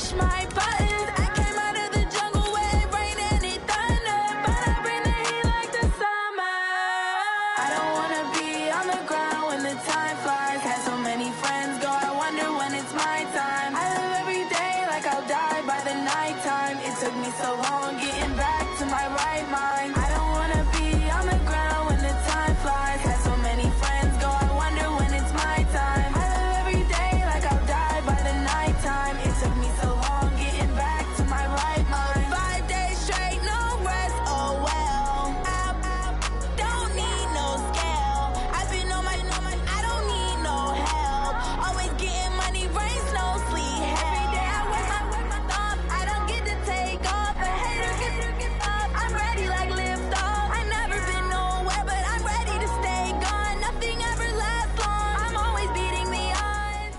push my buttons. I came out of the jungle where it rain and it thunder, but I bring the heat like the summer. I don't wanna be on the ground when the time flies. Had so many friends go, I wonder when it's my time. I live every day like I'll die by the nighttime. It took me so long getting back to my right mind. I don't wanna be on the ground when the time flies. Had so many friends go, I wonder when it's my time. I live every day like I'll die by the nighttime. It took me so long getting back to my right mind. 5 days straight, no rest, oh well. I don't need no scale. I've been on my, I don't need no help. Always getting money, rains, no sleep. Every day I work my thumb. I don't get to take off. A hater get up. I'm ready like lift off. I never been nowhere, but I'm ready to stay gone. Nothing ever lasts long. I'm always beating the odds.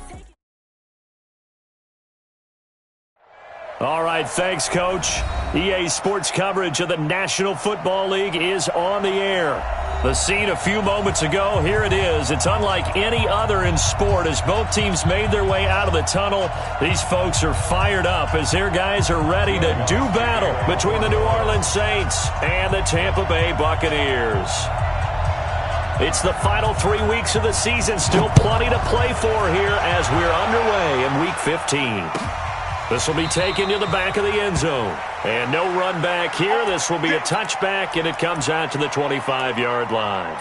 All right, thanks, Coach. EA Sports coverage of the National Football League is on the air. The scene a few moments ago, here it is. It's unlike any other in sport as both teams made their way out of the tunnel. These folks are fired up as their guys are ready to do battle between the New Orleans Saints and the Tampa Bay Buccaneers. It's the final 3 weeks of the season. Still plenty to play for here as we're underway in Week 15. This will be taken to the back of the end zone. And no run back here. This will be a touchback, and it comes out to the 25-yard line.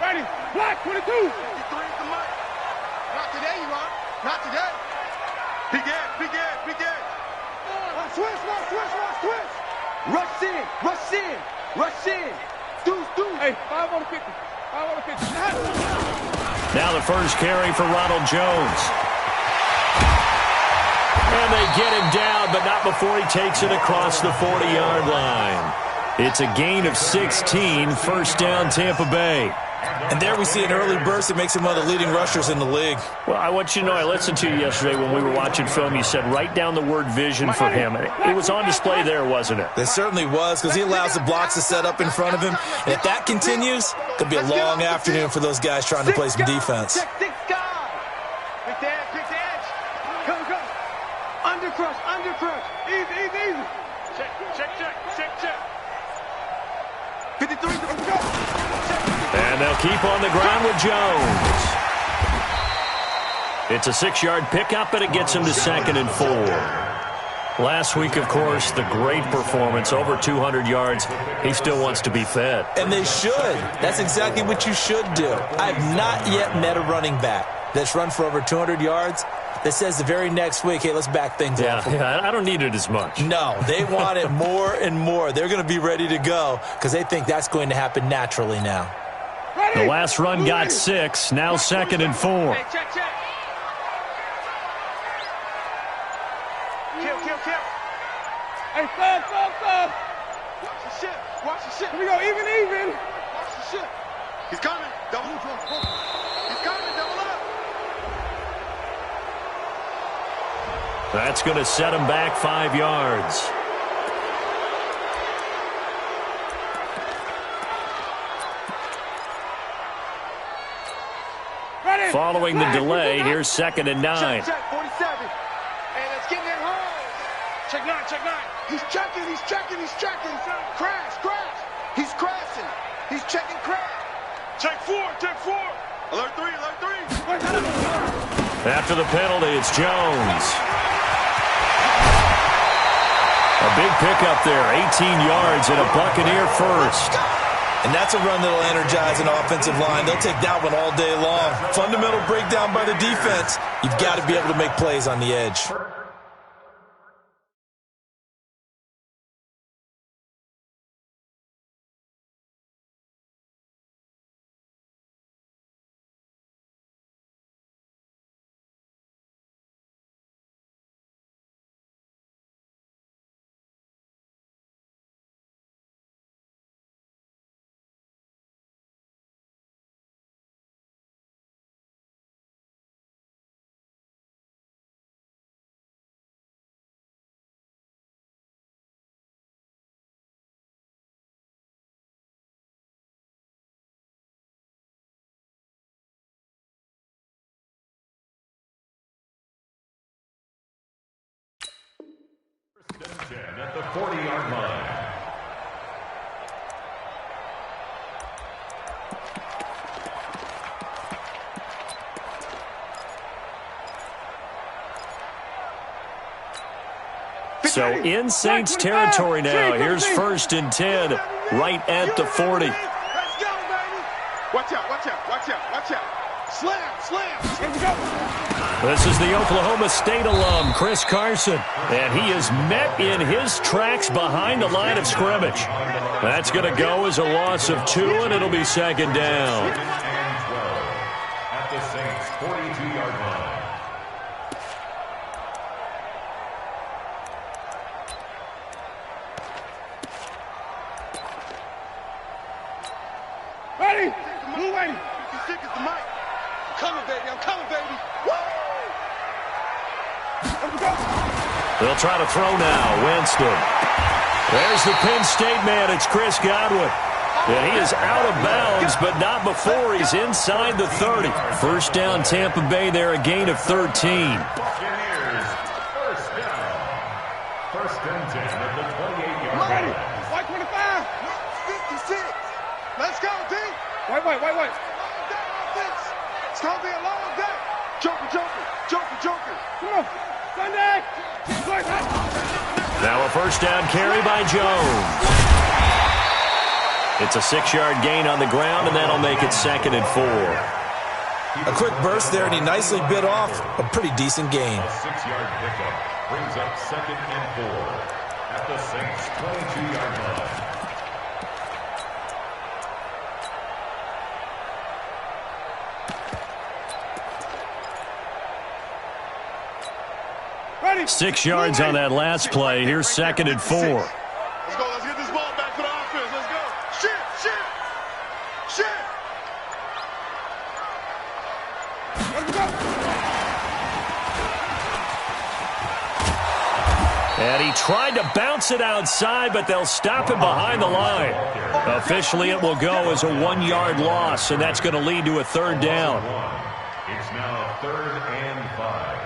Ready, black 22. 53 is the mic. Not today, you are. Not today. Big edge. Switch. Rush in. Deuce. Hey, 5 on the 50. Now the first carry for Ronald Jones. And they get him down, but not before he takes it across the 40-yard line. It's a gain of 16, first down Tampa Bay. And there we see an early burst that makes him one of the leading rushers in the league. Well, I want you to know, I listened to you yesterday when we were watching film. You said write down the word vision for him. It was on display there, wasn't it? It certainly was, because he allows the blocks to set up in front of him. And if that continues, it could be a long afternoon for those guys trying to play some defense. Check 6 guys. Big edge. Go. Undercrush. Easy. Check. 53. Go. And they'll keep on the ground with Jones. It's a 6-yard pickup, and it gets him to 2nd and 4. Last week, of course, the great performance, over 200 yards. He still wants to be fed. And they should. That's exactly what you should do. I've not yet met a running back that's run for over 200 yards that says the very next week, hey, let's back things up. Yeah, I don't need it as much. No, they want it more and more. They're going to be ready to go because they think that's going to happen naturally now. The last run got 6, now 2nd and 4. Check. Kill. Hey, stop. Watch the shit. Here we go, even. Watch the shit. He's coming. Double up. That's going to set him back 5 yards. Following the delay, here's 2nd and 9. Check, 47. And it's getting it home. Check 9. He's checking. Crash. He's crashing. He's checking crash. Check 4. Alert 3. After the penalty, it's Jones. A big pickup there, 18 yards and a Buccaneer first. And that's a run that'll energize an offensive line. They'll take that one all day long. Fundamental breakdown by the defense. You've got to be able to make plays on the edge. At the 40-yard line. So in Saints territory now. Here's 1st and 10, right at the 40. Let's go, baby. Watch out, watch out, watch out, watch out. Slam, slam. Let's go. This is the Oklahoma State alum, Chris Carson. And he is met in his tracks behind the line of scrimmage. That's going to go as a loss of 2, and it'll be 2nd down. And 12 at the Saints' 42-yard line. Ready? Blue lady. You sick as the mic. I'm coming, baby. I'm coming, baby. Woo! Let's go. They'll try to throw now. Winston. There's the Penn State man. It's Chris Godwin. And he is out of bounds, but not before he's inside the 30. 1st down, Tampa Bay there, a gain of 13. Buccaneers, 1st down. 1st and 10 at the 28-yard line. White 25. 56. Let's go, D. White. It's going to be a long day. Joker. Come on. Sunday. Now a 1st down carry by Jones. It's a 6-yard gain on the ground, and that'll make it 2nd and 4. A quick burst there, and he nicely bit off a pretty decent gain. A 6-yard pickup brings up 2nd and 4 at the Saints' 22-yard line. Ready. 6 yards on that last play. Here's 2nd and 4. Let's go. Let's get this ball back for the offense. Let's go. Shit. Let's go. And he tried to bounce it outside, but they'll stop him behind the line. Officially, it will go as a 1-yard loss, and that's going to lead to a 3rd down. It's now 3rd and 5.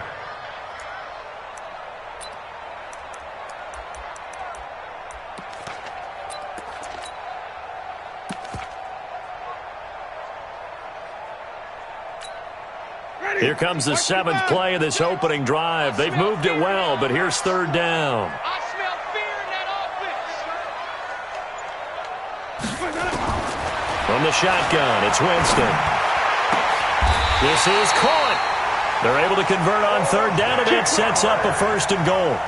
Here comes the 7th play of this opening drive. They've moved it well, but here's 3rd down. I smell fear in that offense. From the shotgun, it's Winston. This is caught. They're able to convert on 3rd down, and that sets up a 1st and goal.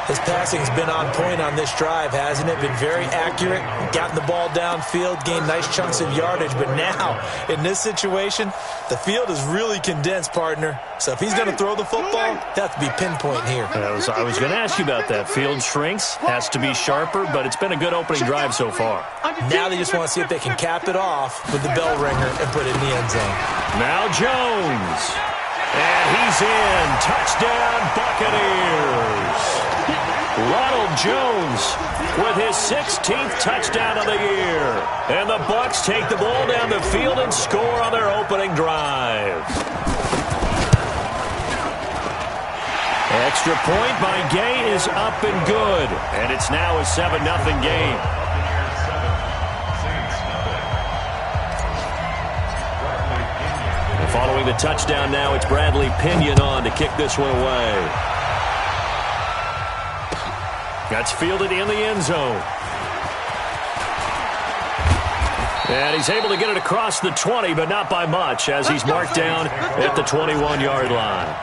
His passing's been on point on this drive, hasn't it? Been very accurate, gotten the ball downfield, gained nice chunks of yardage. But now, in this situation, the field is really condensed, partner. So if he's going to throw the football, he'll have to be pinpoint here. I was going to ask you about that. Field shrinks, has to be sharper, but it's been a good opening drive so far. Now they just want to see if they can cap it off with the bell ringer and put it in the end zone. Now Jones. And he's in. Touchdown, Buccaneers. Ronald Jones with his 16th touchdown of the year. And the Bucs take the ball down the field and score on their opening drive. Extra point by Gay is up and good. And it's now a 7-0 game. Following the touchdown now, it's Bradley Pinion on to kick this one away. That's fielded in the end zone. And he's able to get it across the 20, but not by much, as he's marked down at the 21-yard line.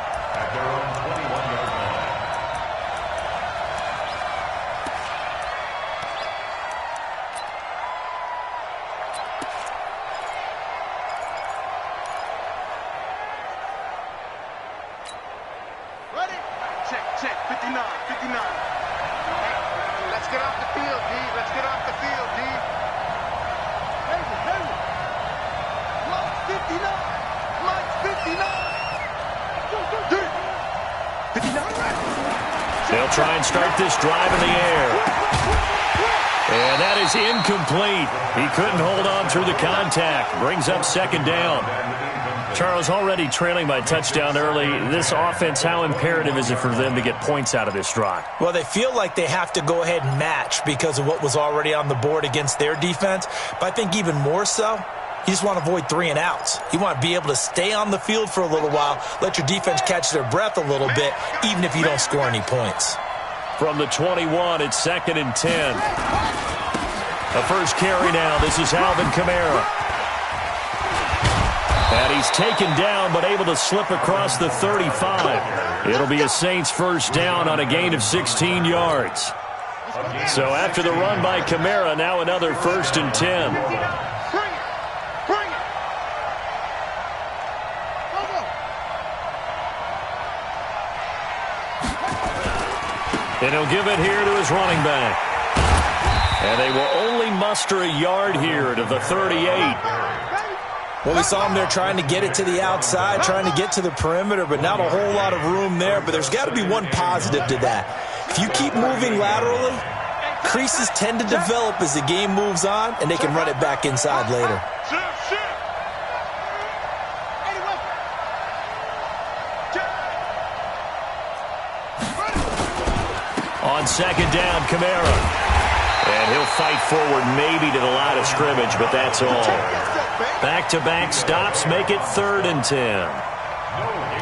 Ready? Check. 59. Let's get off the field, D. Let's get off the field, D. Hey. Mike 59. D. 59. They'll try and start this drive in the air. And that is incomplete. He couldn't hold on through the contact. Brings up 2nd down. Charles, already trailing by touchdown early. This offense, how imperative is it for them to get points out of this drive? Well, they feel like they have to go ahead and match because of what was already on the board against their defense. But I think even more so, you just want to avoid 3 and outs. You want to be able to stay on the field for a little while, let your defense catch their breath a little bit, even if you don't score any points. From the 21, it's 2nd and 10. The first carry now. This is Alvin Kamara. And he's taken down, but able to slip across the 35. It'll be a Saints first down on a gain of 16 yards. So after the run by Kamara, now another 1st and 10. And he'll give it here to his running back. And they will only muster a yard here to the 38. Well, we saw him there trying to get it to the outside, trying to get to the perimeter, but not a whole lot of room there. But there's got to be one positive to that. If you keep moving laterally, creases tend to develop as the game moves on, and they can run it back inside later. On 2nd down, Kamara. And he'll fight forward maybe to the line of scrimmage, but that's all. Back-to-back stops make it 3rd and 10.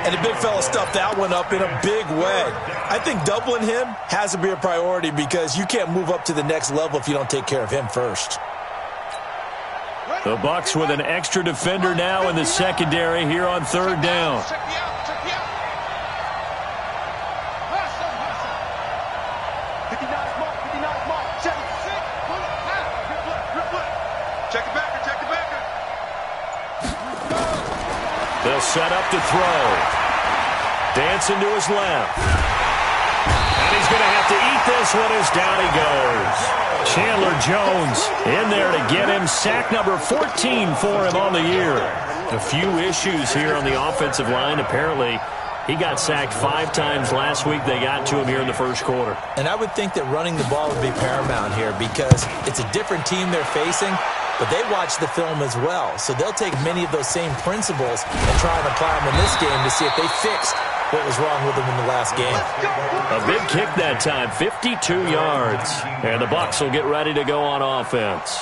And the big fella stuffed that one up in a big way. I think doubling him has to be a priority because you can't move up to the next level if you don't take care of him first. The Bucs with an extra defender now in the secondary here on 3rd down. They'll set up to throw. Dancing to his left. And he's going to have to eat this one as down he goes. Chandler Jones in there to get him. Sack number 14 for him on the year. A few issues here on the offensive line. Apparently, he got sacked 5 times last week. They got to him here in the first quarter. And I would think that running the ball would be paramount here because it's a different team they're facing, but they watch the film as well. So they'll take many of those same principles and try and apply them in this game to see if they fixed what was wrong with them in the last game. A big kick that time, 52 yards. And the Bucs will get ready to go on offense.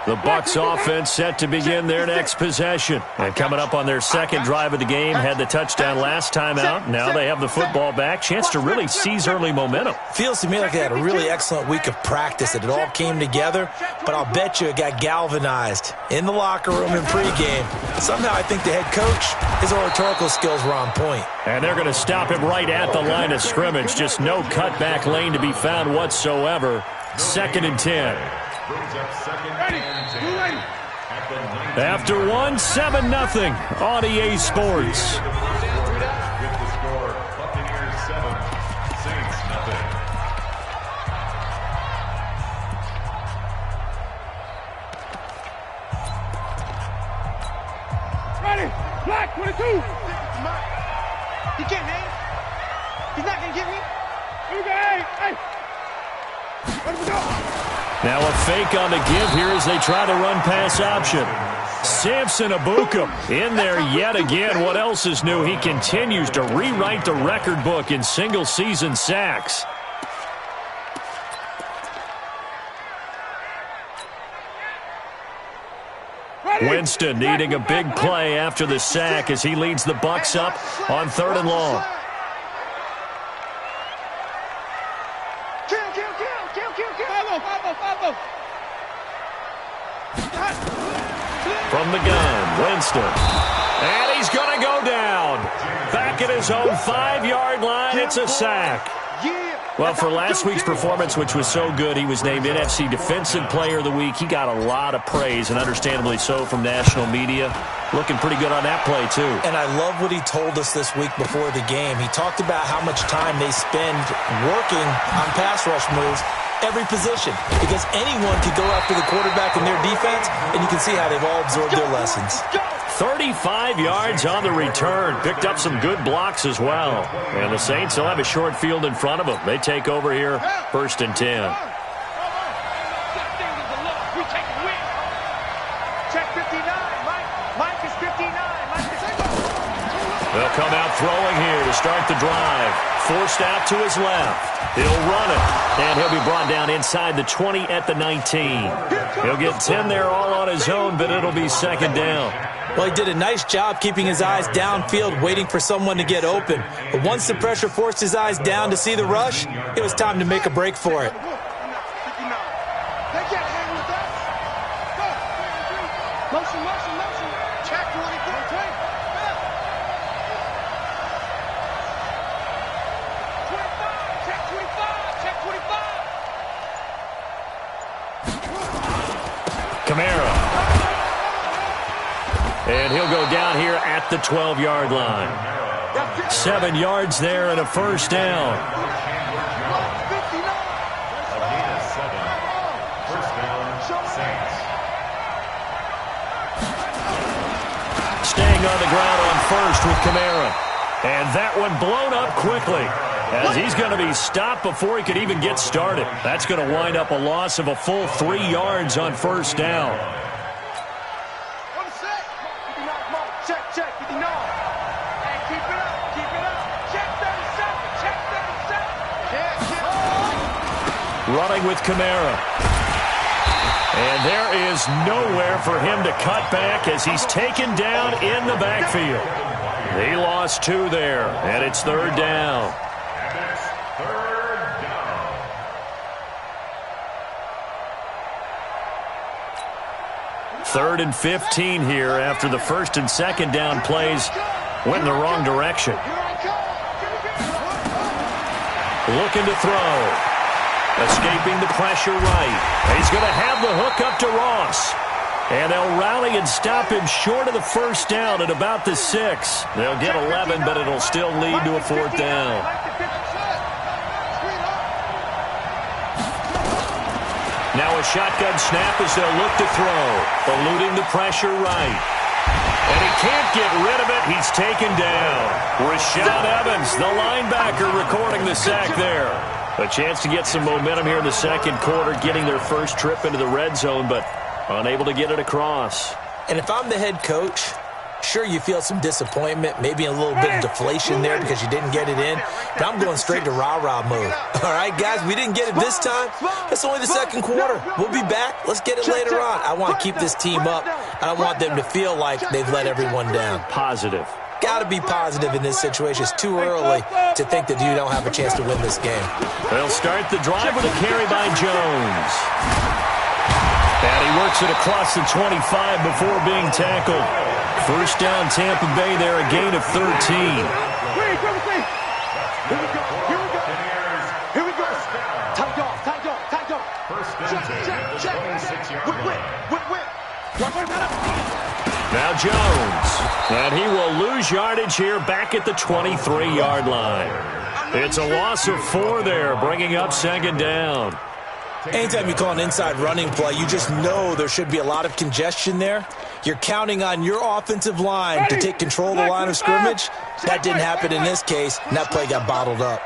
The Bucs offense set to begin their next possession. And coming up on their second drive of the game, had the touchdown last time out. Now they have the football back. Chance to really seize early momentum. Feels to me like they had a really excellent week of practice. It all came together, but I'll bet you it got galvanized in the locker room in pregame. Somehow I think the head coach, his oratorical skills were on point. And they're going to stop him right at the line of scrimmage. Just no cutback lane to be found whatsoever. 2nd and 10. After 1, 7-0 on EA Sports. With the score, Buccaneers 7, Saints 0. Ready, black 22. He can't hang. He's not gonna get me. Hey. Where do we go? Now a fake on the give here as they try to run pass option. Samson Abukum in there yet again. What else is new? He continues to rewrite the record book in single-season sacks. Winston needing a big play after the sack as he leads the Bucs up on 3rd and long. From the gun, Winston. And he's going to go down. Back at his own 5-yard line, it's a sack. Well, for last week's performance, which was so good, he was named NFC Defensive Player of the Week. He got a lot of praise, and understandably so, from national media. Looking pretty good on that play, too. And I love what he told us this week before the game. He talked about how much time they spend working on pass rush moves, every position, because anyone could go after the quarterback in their defense, and you can see how they've all absorbed their lessons. 35 yards on the return. Picked up some good blocks as well. And the Saints will have a short field in front of them. They take over here, 1st and 10. They'll come out throwing here to start the drive. Forced out to his left. He'll run it, and he'll be brought down inside the 20 at the 19. He'll get 10 there all on his own, but it'll be second down. Well, he did a nice job keeping his eyes downfield, waiting for someone to get open. But once the pressure forced his eyes down to see the rush, it was time to make a break for it. Motion, motion, motion. Check 24, 25, check 25, check 25. Kamara. And he'll go down here at the 12-yard line. 7 yards there and a first down. Staying on the ground on first with Kamara. And that one blown up quickly, as he's going to be stopped before he could even get started. That's going to wind up a loss of a full 3 yards on first down. Check, check, 59. Hey, keep it up, keep it up. Check 37, check 37. Running with Kamara. And there is nowhere for him to cut back as he's taken down in the backfield. He lost 2 there, and it's third down. And it's third down. Third and 15 here after the first and second down plays went in the wrong direction. Looking to throw. Escaping the pressure right. He's going to have the hook up to Ross. And they'll rally and stop him short of the first down at about the 6. They'll get 11, but it'll still lead to a fourth down. Now a shotgun snap as they'll look to throw. Eluding the pressure right. And he can't get rid of it. He's taken down. Rashaan Evans, the linebacker, recording the sack there. A chance to get some momentum here in the second quarter, getting their first trip into the red zone, but unable to get it across. And if I'm the head coach, sure, you feel some disappointment, maybe a little bit of deflation there because you didn't get it in, but I'm going straight to rah-rah mode. All right, guys, we didn't get it this time. That's only the second quarter. We'll be back. Let's get it later on. I want to keep this team up. I don't want them to feel like they've let everyone down. Positive. Got to be positive in this situation. It's too early to think that you don't have a chance to win this game. They'll start the drive with a carry by Jones. And he works it across the 25 before being tackled. First down, Tampa Bay there, a gain of 13. Here we go. Here we go. Tight off, tight off, tight off. First and 10 at the 26-yard line. Whip. Now Jones. And he will lose yardage here back at the 23-yard line. It's a loss of 4 there, bringing up second down. Anytime you call an inside running play, you just know there should be a lot of congestion there. You're counting on your offensive line to take control of the line of scrimmage. That didn't happen in this case, and that play got bottled up.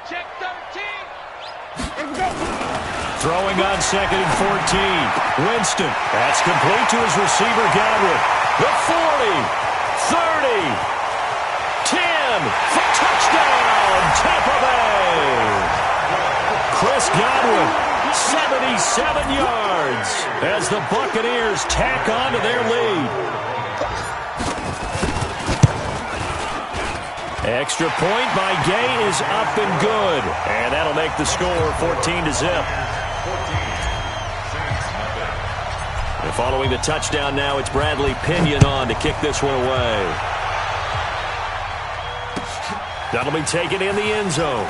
Check 13. Throwing on second and 14. Winston. That's complete to his receiver, Godwin. The 40, 30, 10 for touchdown, Tampa Bay. Chris Godwin, 77 yards as the Buccaneers tack on to their lead. Extra point by Gay is up and good. And that'll make the score 14-0. And following the touchdown now, it's Bradley Pinion on to kick this one away. That'll be taken in the end zone.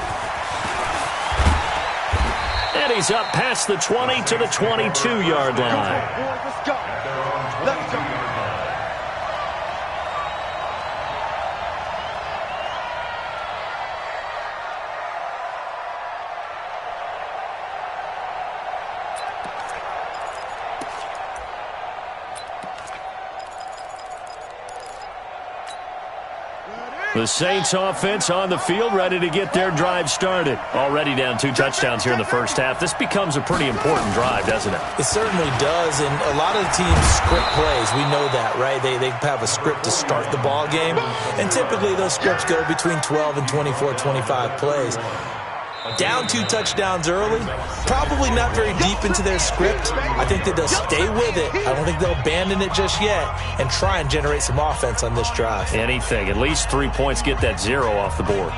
And he's up past the 20 to the 22-yard line. Let's go. Let's go. The Saints offense on the field, ready to get their drive started. Already down 2 touchdowns here in the first half. This becomes a pretty important drive, doesn't it? It certainly does, and a lot of the teams script plays. We know that, right? They have a script to start the ball game, and typically those scripts go between 12 and 24, 25 plays. Down 2 touchdowns early, probably not very deep into their script. I think that they'll stay with it. I don't think they'll abandon it just yet and try and generate some offense on this drive. Anything. At least 3 points, get that 0 off the board.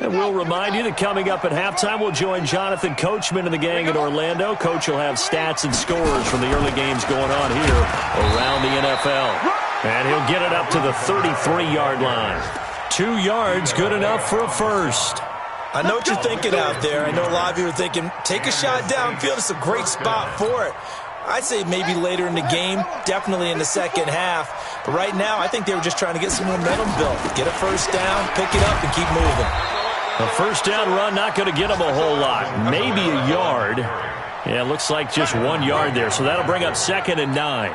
And we'll remind you that coming up at halftime, we'll join Jonathan Coachman and the gang in Orlando. Coach will have stats and scores from the early games going on here around the NFL. And he'll get it up to the 33-yard line. 2 yards, good enough for a first. I know what you're thinking out there. I know a lot of you are thinking, take a shot downfield. It's a great spot for it. I'd say maybe later in the game, definitely in the second half. But right now, I think they were just trying to get some momentum built. Get a first down, pick it up, and keep moving. A first down run, not going to get them a whole lot. Maybe a yard. Yeah, it looks like just 1 yard there. So that'll bring up 2nd and 9.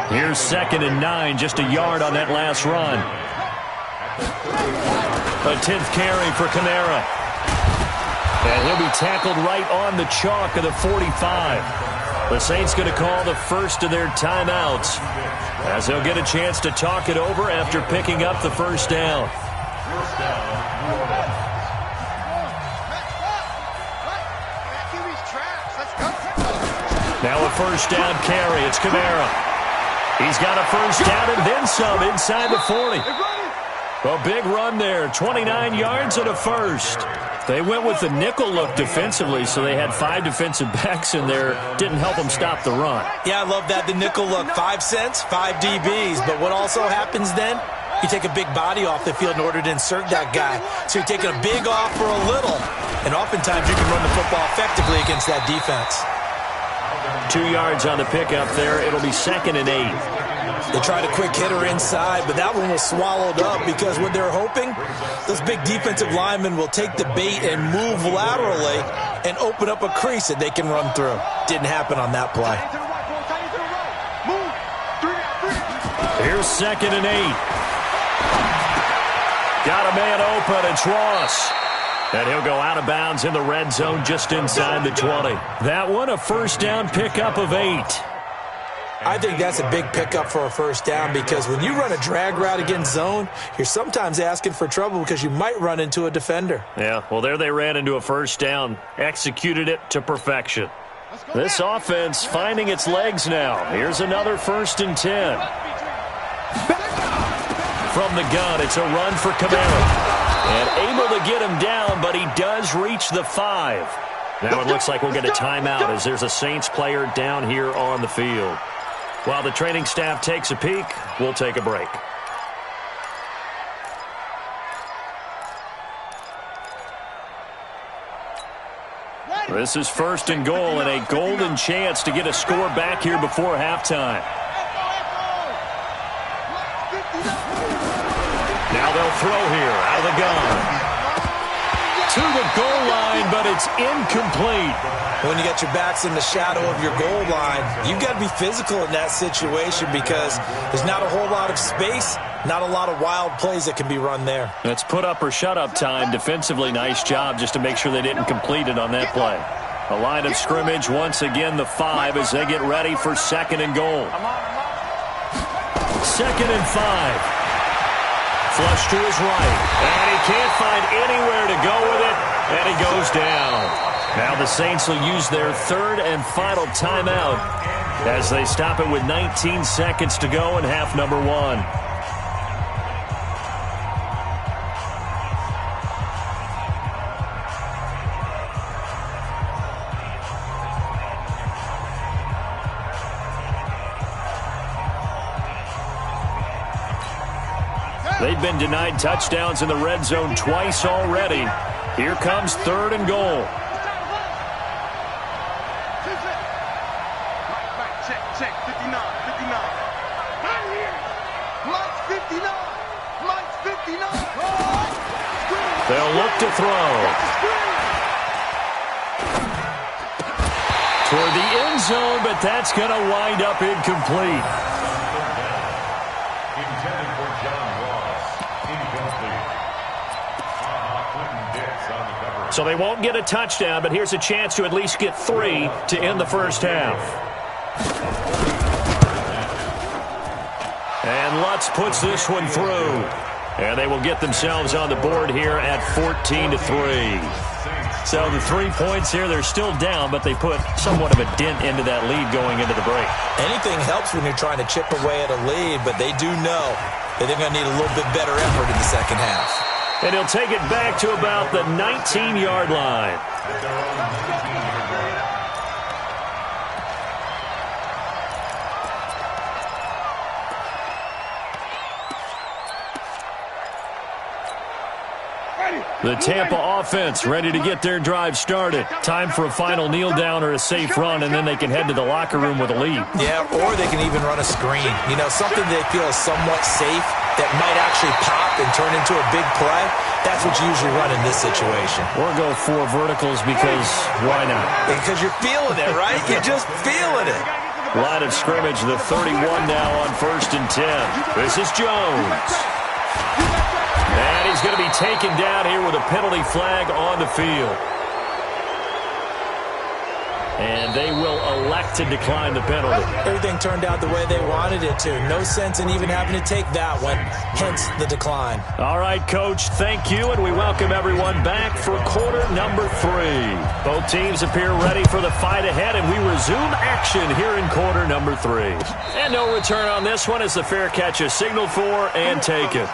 Here's 2nd and 9, just a yard on that last run. A 10th carry for Kamara. And he'll be tackled right on the chalk of the 45. The Saints going to call the first of their timeouts as they'll get a chance to talk it over after picking up the first down. Now a first down carry. It's Kamara. He's got a first down and then some inside the 40. A big run there. 29 yards and a first. They went with the nickel look defensively, so they had 5 defensive backs in there. Didn't help them stop the run. Yeah, I love that, the nickel look. 5 cents, 5 DBs. But what also happens then? You take a big body off the field in order to insert that guy. So you're taking a big off for a little. And oftentimes you can run the football effectively against that defense. 2 yards on the pickup there. It'll be 2nd and 8. They tried a quick hitter inside, but that one was swallowed up because what they're hoping, those big defensive linemen will take the bait and move laterally and open up a crease that they can run through. Didn't happen on that play. Here's 2nd and 8. Got a man open. It's Ross. And he'll go out of bounds in the red zone just inside the 20. That one, a first down pickup of 8. I think that's a big pickup for a first down because when you run a drag route against zone, you're sometimes asking for trouble because you might run into a defender. Yeah, well, there they ran into a first down. Executed it to perfection. This offense finding its legs now. Here's another 1st and 10. From the gun, it's a run for Kamara. And able to get him down, but he does reach the 5. Now it looks like we'll get a timeout as there's a Saints player down here on the field. While the training staff takes a peek, we'll take a break. This is 1st and goal and a golden chance to get a score back here before halftime. Now they'll throw here out of the gun. To the goal line, but it's incomplete. When you got your backs in the shadow of your goal line, you've got to be physical in that situation because there's not a whole lot of space, not a lot of wild plays that can be run there. That's put up or shut up time. Defensively, nice job just to make sure they didn't complete it on that play. A line of scrimmage, once again the 5 as they get ready for 2nd and goal. 2nd and 5. Flush to his right, and he can't find anywhere to go with it, and he goes down. Now the Saints will use their 3rd and final timeout as they stop it with 19 seconds to go in half number 1. They've been denied touchdowns in the red zone twice already. Here comes 3rd and goal. check, 59, 59. Right here. Mike's 59. Mike's 59. They'll look to throw. Toward the end zone, but that's going to wind up incomplete. Intended for John Ross. Incomplete. Clinton Dix on the cover. So they won't get a touchdown, but here's a chance to at least get 3 to end the first half. And Lutz puts this one through. And they will get themselves on the board here at 14-3. So the 3 points here, they're still down, but they put somewhat of a dent into that lead going into the break. Anything helps when you're trying to chip away at a lead, but they do know that they're going to need a little bit better effort in the second half. And he'll take it back to about the 19-yard line. The Tampa offense ready to get their drive started. Time for a final kneel down or a safe run, and then they can head to the locker room with a lead. Yeah, or they can even run a screen. You know, something they feel is somewhat safe that might actually pop and turn into a big play. That's what you usually run in this situation. Or go 4 verticals because why not? Because you're feeling it, right? You're just feeling it. Line of scrimmage, the 31 now on 1st and 10. This is Jones. And he's going to be taken down here with a penalty flag on the field. And they will elect to decline the penalty. Everything turned out the way they wanted it to. No sense in even having to take that one, hence the decline. All right, Coach, thank you, and we welcome everyone back for quarter number 3. Both teams appear ready for the fight ahead, and we resume action here in quarter number 3. And no return on this one as the fair catch is signaled for and taken.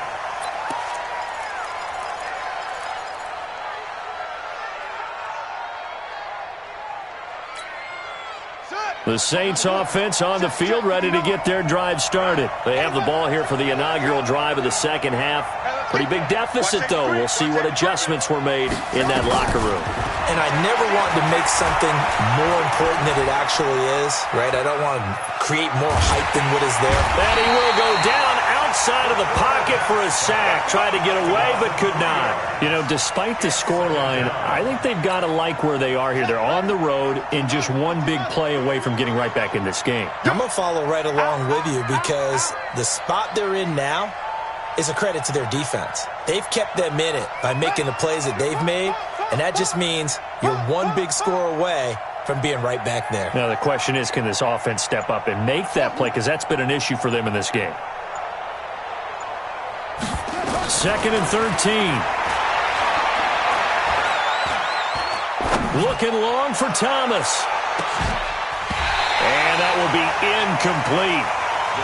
The Saints offense on the field, ready to get their drive started. They have the ball here for the inaugural drive of the second half. Pretty big deficit, though. We'll see what adjustments were made in that locker room. And I never want to make something more important than it actually is, right? I don't want to create more hype than what is there. And he will go down outside of the pocket for a sack. Tried to get away, but could not. You know, despite the scoreline, I think they've got to like where they are here. They're on the road and just one big play away from getting right back in this game. I'm going to follow right along with you because the spot they're in now is a credit to their defense. They've kept them in it by making the plays that they've made, and that just means you're one big score away from being right back there. Now, the question is, can this offense step up and make that play? Because that's been an issue for them in this game. 2nd and 13. Looking long for Thomas. And that will be incomplete.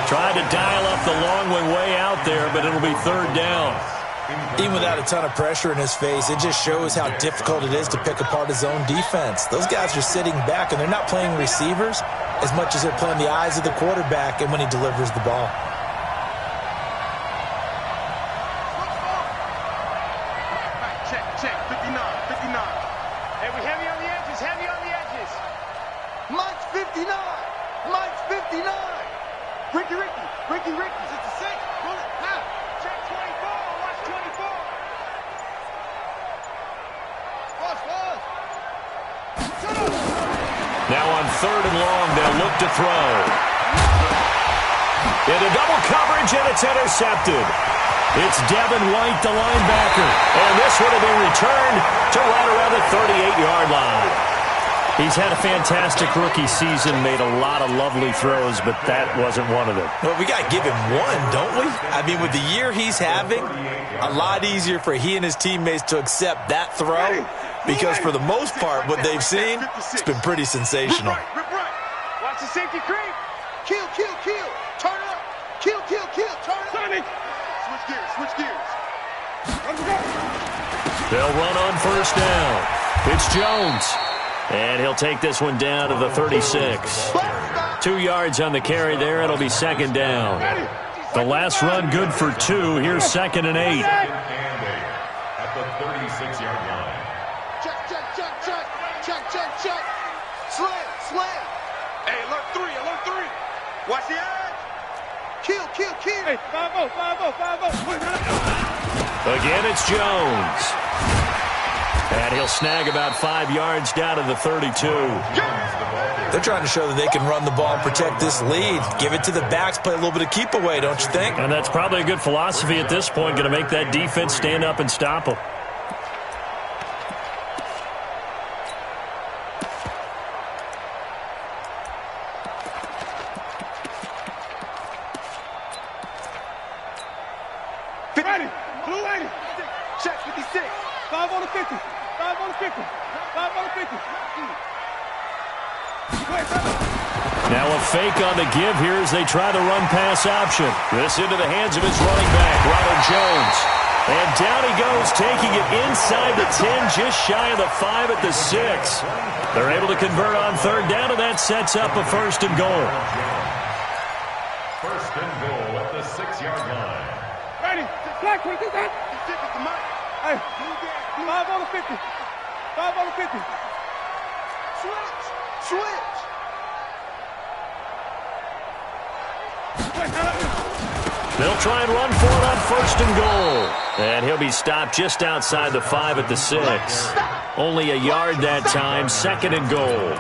Tried to dial up the long one way out there, but it'll be 3rd down. Even without a ton of pressure in his face, it just shows how difficult it is to pick apart his own defense. Those guys are sitting back, and they're not playing receivers as much as they're playing the eyes of the quarterback and when he delivers the ball. Check, 59, 59. Hey, we heavy on the edges, heavy on the edges. Mike's 59. Mike's 59. Ricky. Is it the 6? Pull it, half. Check 24. Watch 24. Watch. Now on 3rd and long, they'll look to throw. Into double coverage, and it's intercepted. It's Devin White, the linebacker. And this would have been returned to right around the 38-yard line. He's had a fantastic rookie season, made a lot of lovely throws, but that wasn't one of them. Well, we got to give him one, don't we? I mean, with the year he's having, a lot easier for he and his teammates to accept that throw because for the most part, what they've seen, it's been pretty sensational. Rip right. Watch the safety creep. Kill. Turn up. Kill. Turn up. Switch gears. They'll run on 1st down. It's Jones. And he'll take this one down to the 36. 2 yards on the carry there. It'll be 2nd down. The last run good for 2. Here's 2nd and 8. At the 36-yard line. Check. Slam. Hey, alert 3, alert 3. Watch the edge. Kill, kill, kill. Hey, 5-0, 5-0, 5-0. Again, it's Jones. And he'll snag about 5 yards down to the 32. They're trying to show that they can run the ball and protect this lead. Give it to the backs, play a little bit of keep away, don't you think? And that's probably a good philosophy at this point, going to make that defense stand up and stop them. Ready, blue 80. Check 56. 5 on the 50. 5 on the 50. 5 on the 50. Now a fake on the give here as they try the run-pass option. This into the hands of his running back, Ronald Jones. And down he goes, taking it inside the 10, just shy of the 5 at the 6. They're able to convert on third down, and that sets up a first and goal. First and goal at the 6-yard line. Ready, black, what is that? Hey, 5 on the 50. 5 on the 50. Switch, switch. They'll try and run for it on first and goal. And he'll be stopped just outside the 5 at the 6. Only a yard that time, second and goal.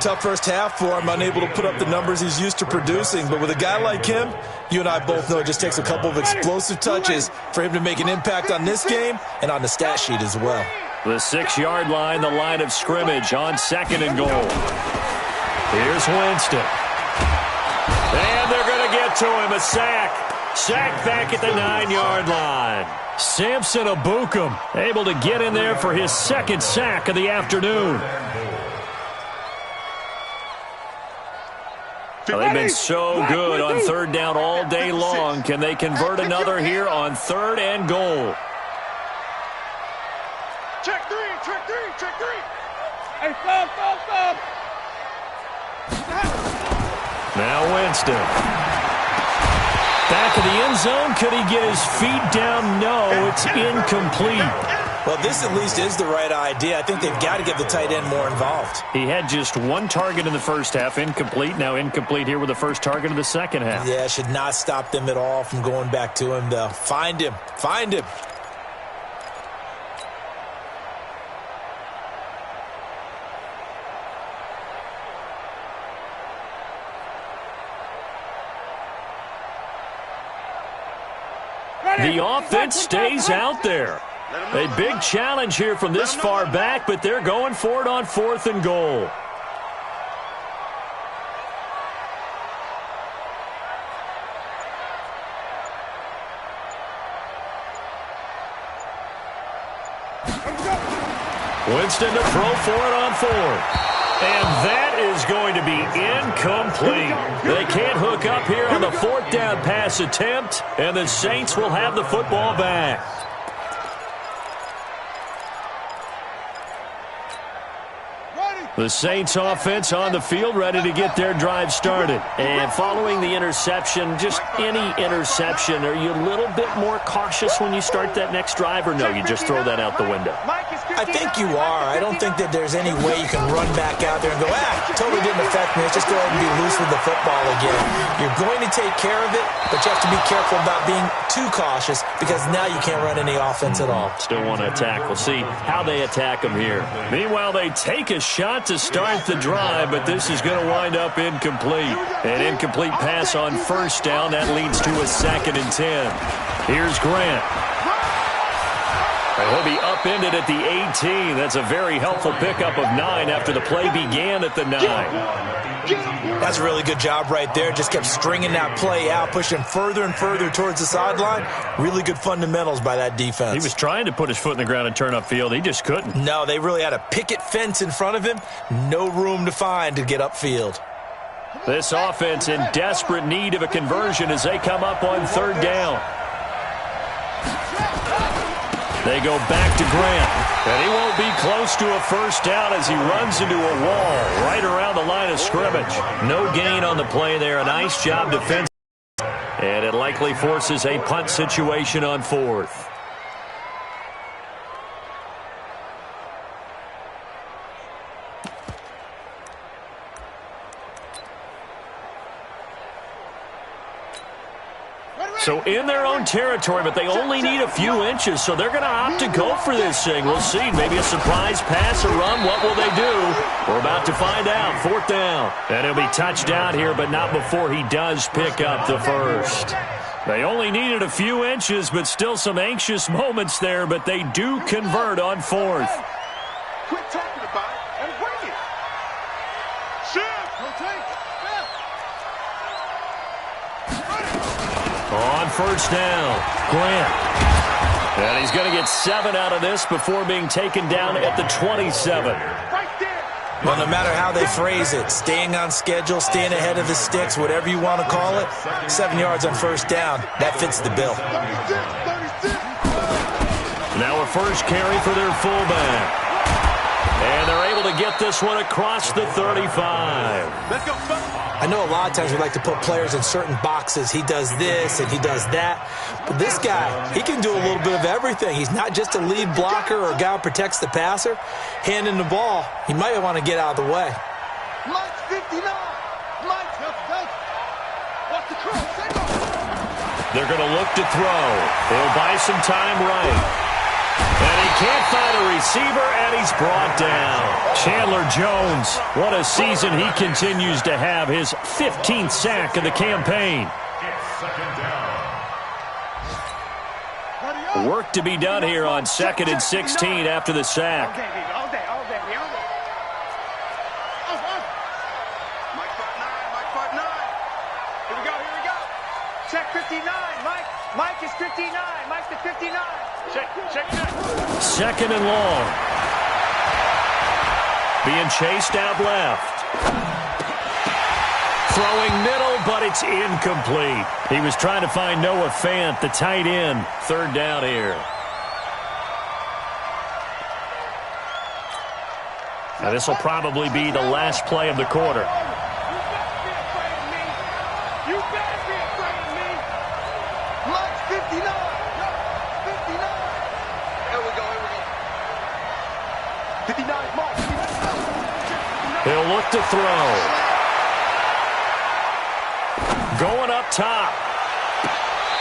Tough first half for him, unable to put up the numbers he's used to producing. But with a guy like him, you and I both know it just takes a couple of explosive touches for him to make an impact on this game and on the stat sheet as well. The 6-yard line, the line of scrimmage on second and goal. Here's Winston. And they're going to get to him, a sack. Sack back at the 9-yard line. Samson Abukum able to get in there for his second sack of the afternoon. Well, they've been so good on third down all day long. Can they convert another here on third and goal? Check 3, check 3, check 3. Hey, stop, stop, stop. Now Winston. Back of the end zone. Could he get his feet down? No, it's incomplete. Well, this at least is the right idea. I think they've got to get the tight end more involved. He had just one target in the first half, incomplete. Now incomplete here with the first target of the second half. Yeah, should not stop them at all from going back to him, though. Find him. Find him. The offense stays out there. A big challenge here from this far back, but they're going for it on fourth and goal. Winston to throw for it on fourth. And that is going to be incomplete. They can't hook up here on the fourth down pass attempt, and the Saints will have the football back. The Saints offense on the field, ready to get their drive started. And following the interception, just any interception, are you a little bit more cautious when you start that next drive, or no, you just throw that out the window? I think you are. I don't think that there's any way you can run back out there and go, totally didn't affect me. Let's just go ahead and be loose with the football again. You're going to take care of it, but you have to be careful about being too cautious because now you can't run any offense at all. Still want to attack. We'll see how they attack them here. Meanwhile, they take a shot to start the drive, but this is going to wind up incomplete. An incomplete pass on first down. That leads to a 2nd and 10. Here's Grant. And he'll be upended at the 18. That's a very helpful pickup of 9 after the play began at the 9. That's a really good job right there. Just kept stringing that play out, pushing further and further towards the sideline. Really good fundamentals by that defense. He was trying to put his foot in the ground and turn upfield. He just couldn't. No, they really had a picket fence in front of him. No room to find to get upfield. This offense in desperate need of a conversion as they come up on third down. They go back to Grant, and he won't be close to a first down as he runs into a wall right around the line of scrimmage. No gain on the play there. A nice job defensively, and it likely forces a punt situation on fourth. So in their own territory, but they only need a few inches, so they're going to opt to go for this thing. We'll see. Maybe a surprise pass or run. What will they do? We're about to find out. 4th down. And he'll be touchdown here, but not before he does pick up the first. They only needed a few inches, but still some anxious moments there, but they do convert on 4th. Quit talking about it and bring it. Shift. On 1st down, Grant. And he's going to get 7 out of this before being taken down at the 27. Right there. Well, no matter how they phrase it, staying on schedule, staying ahead of the sticks, whatever you want to call it, 7 yards on 1st down, that fits the bill. 36. Now a first carry for their fullback. And they're able to get this one across the 35. Let's go, fellas. I know a lot of times we like to put players in certain boxes. He does this and he does that. But this guy, he can do a little bit of everything. He's not just a lead blocker or a guy who protects the passer. Handing the ball, he might want to get out of the way. Mike's 59. Mike, watch the cross. They're going to look to throw. He'll buy some time right. And he can't find a receiver, and he's brought down. Chandler Jones, what a season he continues to have. His 15th sack of the campaign. Work to be done here on 2nd and 16 after the sack. All day. Mike part 9. Here we go. Check 59, Mike. Mike is 59. Mike's the 59. Check. 2nd and long. Being chased out left. Throwing middle, but it's incomplete. He was trying to find Noah Fant, the tight end. 3rd down here. Now this will probably be the last play of the quarter. You better be afraid of me. Mike's 59. 59. Here we go. 59 Mike. He'll look to throw. Going up top.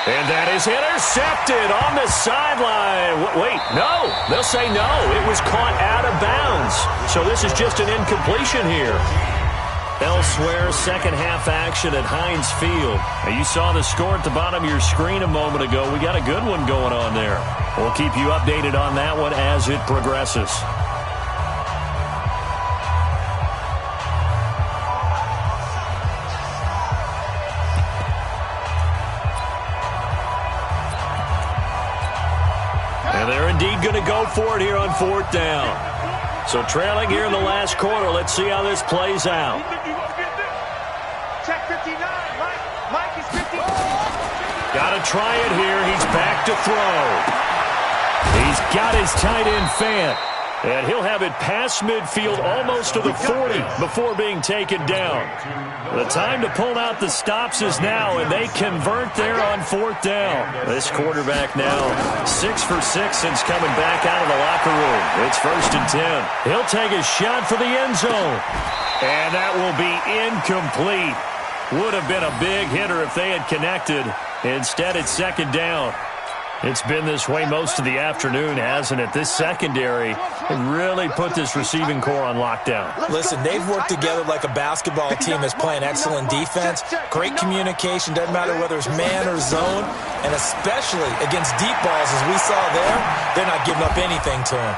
And that is intercepted on the sideline. Wait, no. They'll say no. It was caught out of bounds. So this is just an incompletion here. Elsewhere, second half action at Heinz Field. Now, you saw the score at the bottom of your screen a moment ago. We got a good one going on there. We'll keep you updated on that one as it progresses. And they're indeed going to go for it here on 4th down. So trailing here in the last quarter. Let's see how this plays out. Check 59. Mike is 59. Got to try it here. He's back to throw. He's got his tight end Fant. And he'll have it past midfield almost to the 40 before being taken down. The time to pull out the stops is now, and they convert there on 4th down. This quarterback now 6 for 6 since coming back out of the locker room. It's 1st and 10. He'll take a shot for the end zone. And that will be incomplete. Would have been a big hitter if they had connected. Instead, it's 2nd down. It's been this way most of the afternoon, hasn't it? This secondary really put this receiving core on lockdown. Listen, they've worked together like a basketball team that's playing excellent defense. Great communication, doesn't matter whether it's man or zone. And especially against deep balls, as we saw there, they're not giving up anything to him.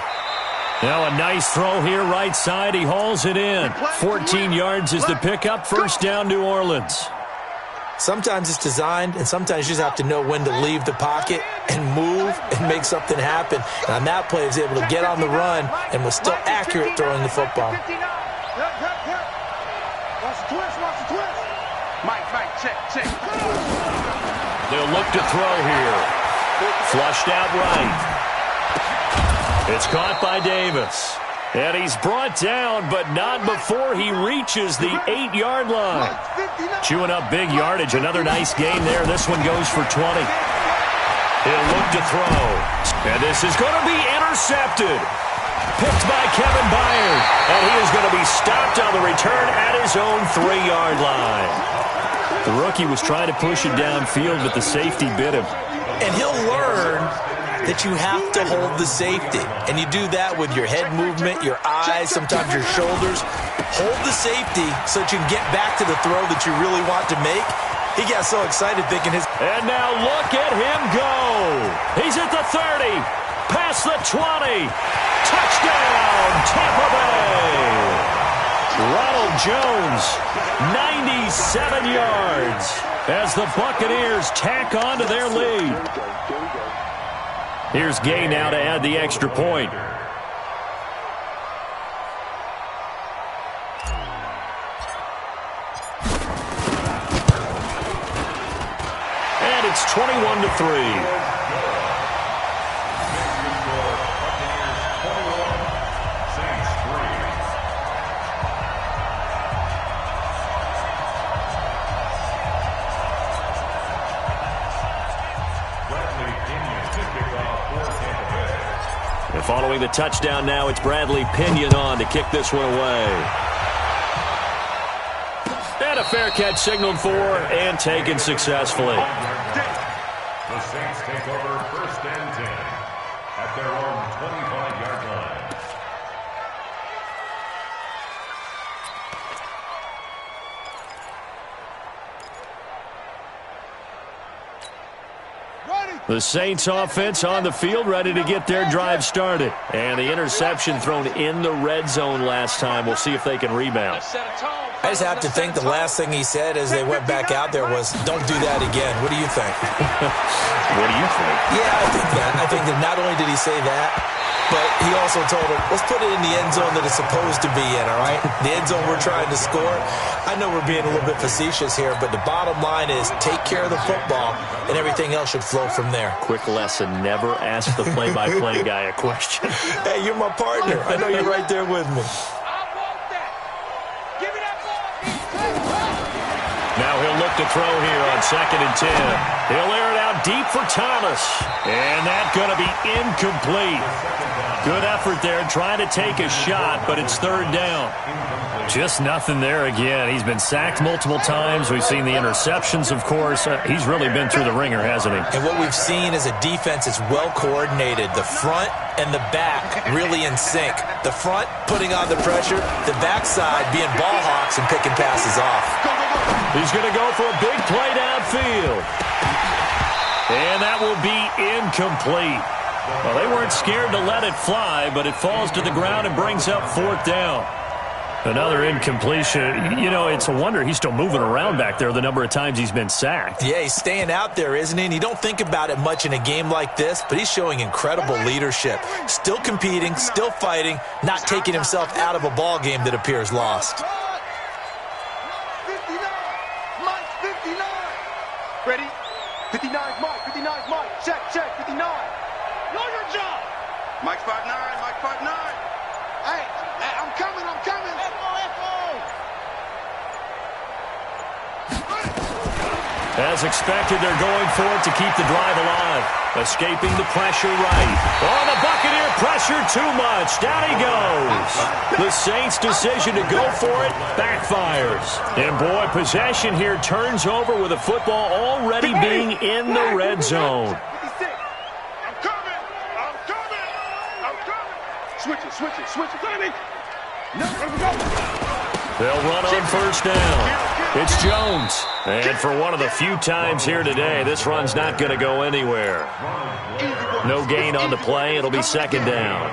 Now a nice throw here right side. He hauls it in. 14 yards is the pickup. 1st down, New Orleans. Sometimes it's designed, and sometimes you just have to know when to leave the pocket and move and make something happen. And on that play, he was able to get on the run and was still accurate throwing the football. Watch the twist. Mike, check. They'll look to throw here. Flushed out right. It's caught by Davis. And he's brought down, but not before he reaches the 8-yard line. Chewing up big yardage. Another nice gain there. This one goes for 20. He'll look to throw. And this is going to be intercepted. Picked by Kevin Byard. And he is going to be stopped on the return at his own 3-yard line. The rookie was trying to push it downfield, but the safety bit him. And he'll learn that you have to hold the safety. And you do that with your head movement, your eyes, sometimes your shoulders. Hold the safety so that you can get back to the throw that you really want to make. He got so excited thinking his... And now look at him go. He's at the 30, past the 20. Touchdown, Tampa Bay. Ronald Jones, 97 yards as the Buccaneers tack on to their lead. Here's Gay now to add the extra point. And it's 21-3. And following the touchdown now, it's Bradley Pinion on to kick this one away. And a fair catch signaled for and taken successfully. The Saints take over 1st and 10 at their own 25-yard line. The Saints offense on the field, ready to get their drive started. And the interception thrown in the red zone last time. We'll see if they can rebound. I just have to think the last thing he said as they went back out there was, don't do that again. What do you think? What do you think? Yeah, I think that. I think that not only did he say that, but he also told him, let's put it in the end zone that it's supposed to be in, all right? The end zone we're trying to score. I know we're being a little bit facetious here, but the bottom line is take care of the football, and everything else should flow from there. Quick lesson, never ask the play-by-play guy a question. Hey, you're my partner. I know you're right there with me. Now he'll look to throw here on 2nd and 10. He'll air it out deep for Thomas. And that's going to be incomplete. Good effort there trying to take a shot, but it's 3rd down. Just nothing there again. He's been sacked multiple times. We've seen the interceptions, of course. He's really been through the ringer, hasn't he? And what we've seen is a defense that's well coordinated. The front and the back really in sync. The front putting on the pressure, the backside being ball hawks and picking passes off. He's going to go for a big play downfield. And that will be incomplete. Well, they weren't scared to let it fly, but it falls to the ground and brings up 4th down. Another incompletion. You know, it's a wonder he's still moving around back there the number of times he's been sacked. Yeah, he's staying out there, isn't he? And you don't think about it much in a game like this, but he's showing incredible leadership. Still competing, still fighting, not taking himself out of a ball game that appears lost. 59. Mike, 59. Ready? 59's Mike. 59's Mike. Check, check. 59. Know your job. Mike's 5'9". Mike 5'9". Hey, I'm coming. I'm coming. As expected, they're going for it to keep the drive alive. Escaping the pressure right. Oh, the Buccaneer pressure too much. Down he goes. The Saints' decision to go for it backfires. And boy, possession here turns over with the football already being in the red zone. Switch it, baby. They'll run on 1st down. It's Jones. And for one of the few times here today, this run's not going to go anywhere. No gain on the play. It'll be 2nd down.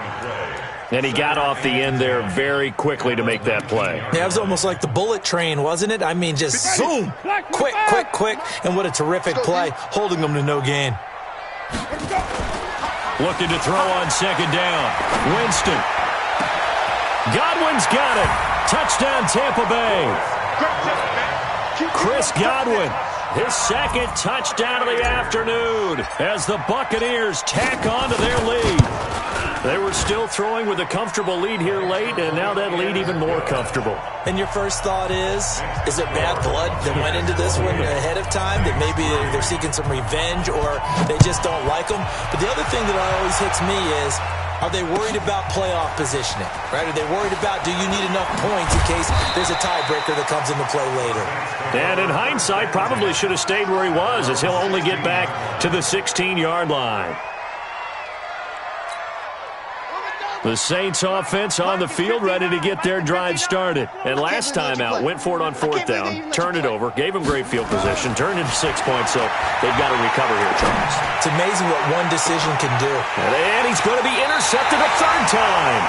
And he got off the end there very quickly to make that play. Yeah, it was almost like the bullet train, wasn't it? I mean, just zoom. Quick. And what a terrific play, holding them to no gain. Looking to throw on 2nd down. Winston. Godwin's got it. Touchdown, Tampa Bay. Chris Godwin, his 2nd touchdown of the afternoon as the Buccaneers tack on to their lead. They were still throwing with a comfortable lead here late, and now that lead even more comfortable. And your first thought is it bad blood that went into this one ahead of time, that maybe they're seeking some revenge or they just don't like them? But the other thing that always hits me is, Are they worried about playoff positioning? Right? Are they worried about, do you need enough points in case there's a tiebreaker that comes into play later? And in hindsight, probably should have stayed where he was, as he'll only get back to the 16-yard line. The Saints offense on the field, ready to get their drive started. And last time out, went for it on fourth down, turned it over, gave them great field position, turned into 6 points, so they've got to recover here, Charles. It's amazing what one decision can do. And he's going to be intercepted a third time.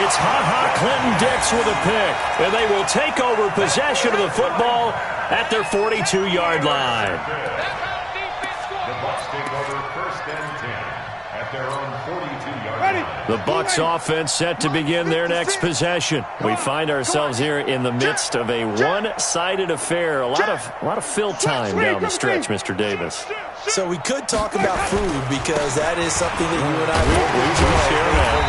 It's Clinton Dix with a pick, and they will take over possession of the football at their 42-yard line. The Bucs take over first and 10 at their own 42-yard line. The Bucs offense set to begin their next possession. We find ourselves here in the midst of a one-sided affair. A lot of fill time down the stretch, Mr. Davis. So we could talk about food because that is something that you and I really enjoy.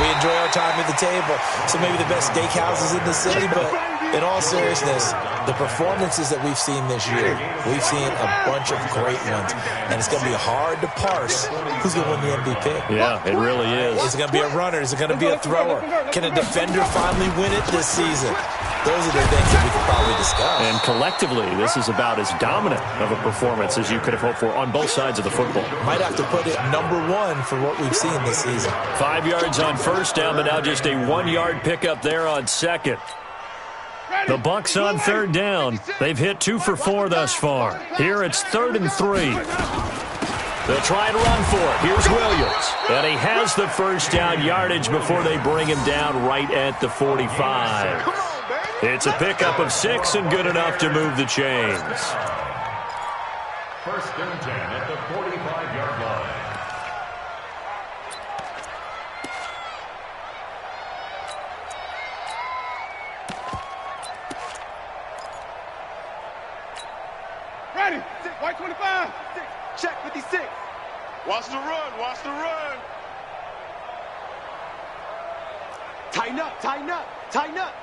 We enjoy our time at the table. So maybe the best steakhouses in the city, but in all seriousness, the performances that we've seen this year, we've seen a bunch of great ones. And it's going to be hard to parse who's going to win the MVP. Yeah, it really is. Is it going to be a runner? Is it going to be a thrower? Can a defender finally win it this season? Those are the things that we could probably discuss. And collectively, this is about as dominant of a performance as you could have hoped for on both sides of the football. Might have to put it number one for what we've seen this season. 5 yards on first down, but now just a 1-yard pickup there on second. The Bucs on third down. They've hit 2 for 4 thus far. Here it's 3rd and 3. They'll try and run for it. Here's Williams. And he has the first down yardage before they bring him down right at the 45. It's a pickup of 6 and good enough to move the chains. First and 10 at the 45-yard line. Ready. White 25. Check 56. Watch the run. Watch the run. Tighten up. Tighten up. Tighten up.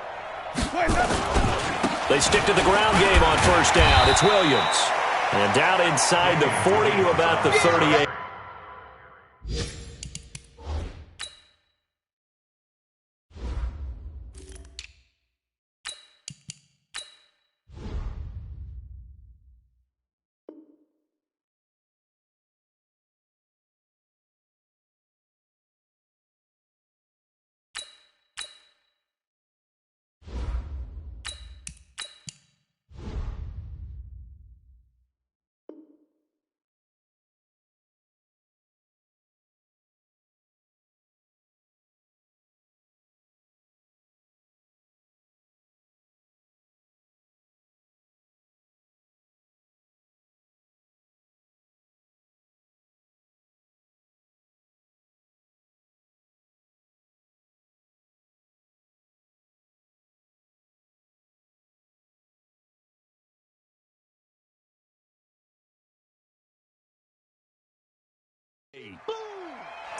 They stick to the ground game on first down. It's Williams. And down inside the 40 to about the 38.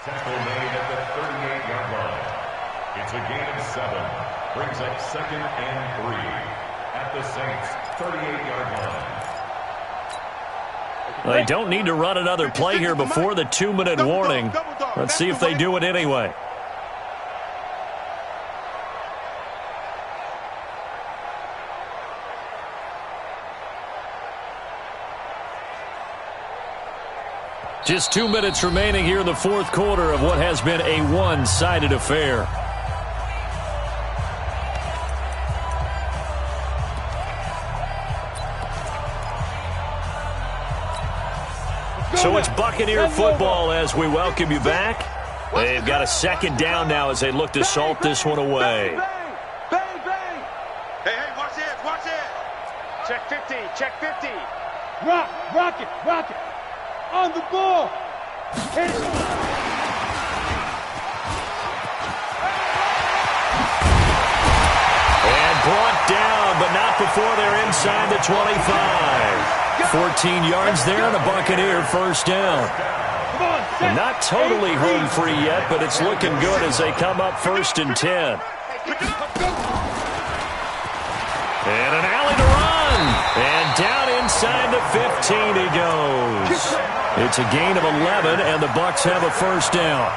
Tackle made at the 38-yard line. It's a gain of 7. Brings up 2nd and 3 at the Saints' 38-yard line. They don't need to run another play here before the 2-minute warning. Let's see if they do it anyway. Just 2 minutes remaining here in the fourth quarter of what has been a one-sided affair. So it's Buccaneer football as we welcome you back. They've got a second down now as they look to salt this one away. Hey, watch it, watch it. Check 50, check 50. Rock it. On the ball. And brought down, but not before they're inside the 25. 14 yards there and a Buccaneer first down. And not totally home free yet, but it's looking good as they come up 1st and 10. And an alley to run. And down inside the 15 he goes. It's a gain of 11, and the Bucs have a first down.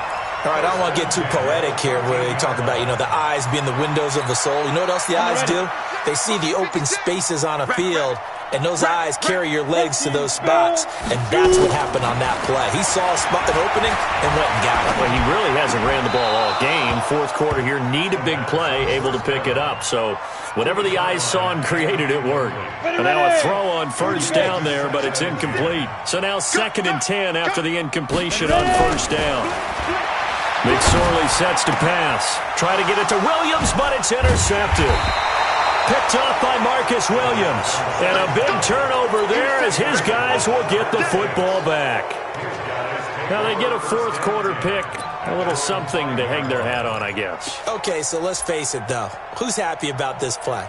All right, I don't want to get too poetic here where they talk about, the eyes being the windows of the soul. You know what else the eyes do? They see the open spaces on a field, and those eyes carry your legs to those spots, and that's what happened on that play. He saw a spot, an opening, and went and got it. Well, he really hasn't ran the ball all game. Fourth quarter here, need a big play, able to pick it up. So whatever the eyes saw and created, it worked. And now a throw on first down there, but it's incomplete. So now 2nd and 10 after the incompletion on first down. McSorley sets to pass. Try to get it to Williams, but it's intercepted. Picked off by Marcus Williams. And a big turnover there as his guys will get the football back. Now they get a fourth quarter pick. A little something to hang their hat on, I guess. Okay, so let's face it, though. Who's happy about this play?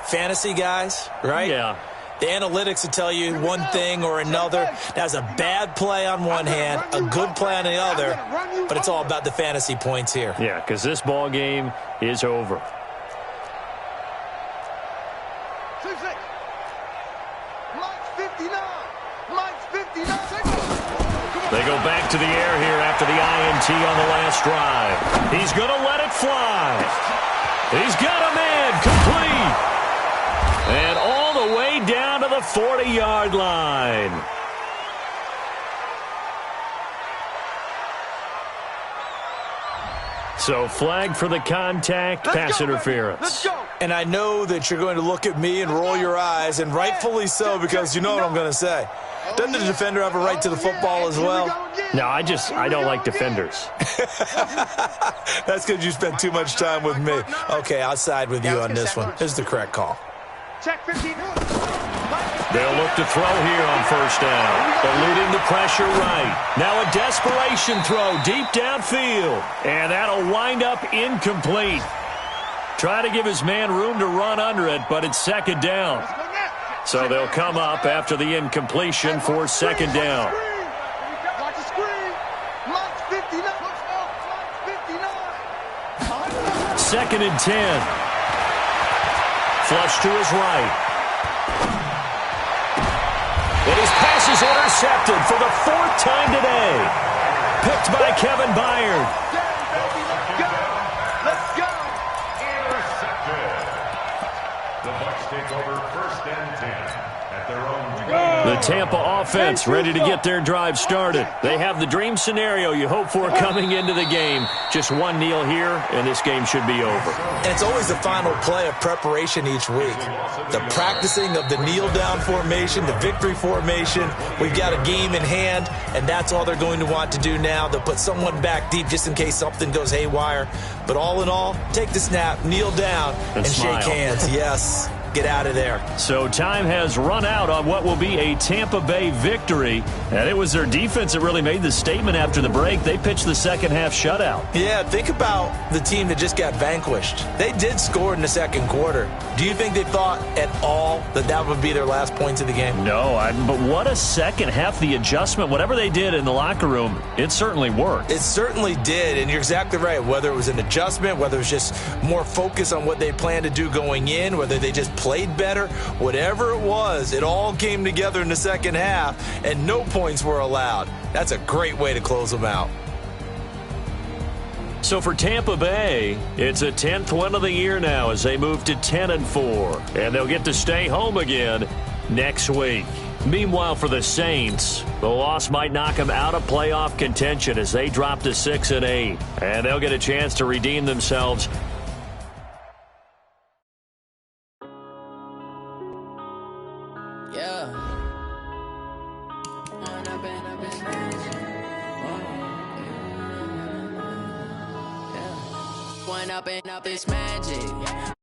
Fantasy guys, right? Yeah. The analytics will tell you one thing or another. That's a bad play on one hand, a good play on the other, but it's all about the fantasy points here. Yeah, because this ball game is over. They go back to the air here after the INT on the last drive. He's going to let it fly. He's got a man complete. And all the way down to the 40-yard line. So flag for the contact, pass interference. Let's go. And I know that you're going to look at me and roll your eyes, and rightfully so, because you know what I'm going to say. Doesn't the defender have a right to the football as well? No, I don't like defenders. That's because you spent too much time with me. Okay, I'll side with you on this one. This is the correct call. Check 15. They'll look to throw here on first down. Eluding the pressure right. Now a desperation throw deep downfield. And that'll wind up incomplete. Try to give his man room to run under it, but it's 2nd down. So they'll come up after the incompletion for 2nd down. Watch the screen. Mike's 59. 2nd and 10. Flush to his right. And his pass is intercepted for the 4th time today. Picked by Kevin Byard. Let's go. Intercepted. The Bucs take over 1st and 10 at their own. The Tampa offense ready to get their drive started. They have the dream scenario you hope for coming into the game. Just one kneel here, and this game should be over. And it's always the final play of preparation each week. The practicing of the kneel-down formation, the victory formation. We've got a game in hand, and that's all they're going to want to do now. They'll put someone back deep just in case something goes haywire. But all in all, take the snap, kneel down, and shake hands. Yes. Get out of there. So time has run out on what will be a Tampa Bay victory. And it was their defense that really made the statement after the break. They pitched the second half shutout. Yeah, think about the team that just got vanquished. They did score in the second quarter. Do you think they thought at all that that would be their last points of the game? No, but what a second half. The adjustment, whatever they did in the locker room, it certainly worked. It certainly did, and you're exactly right. Whether it was an adjustment, whether it was just more focus on what they planned to do going in, whether they just played better, whatever it was, it all came together in the second half, and no points were allowed. That's a great way to close them out. So for Tampa Bay, it's a 10th win of the year now as they move to 10-4, and they'll get to stay home again next week. Meanwhile, for the Saints, the loss might knock them out of playoff contention as they drop to 6-8, and they'll get a chance to redeem themselves. Up and up, it's magic.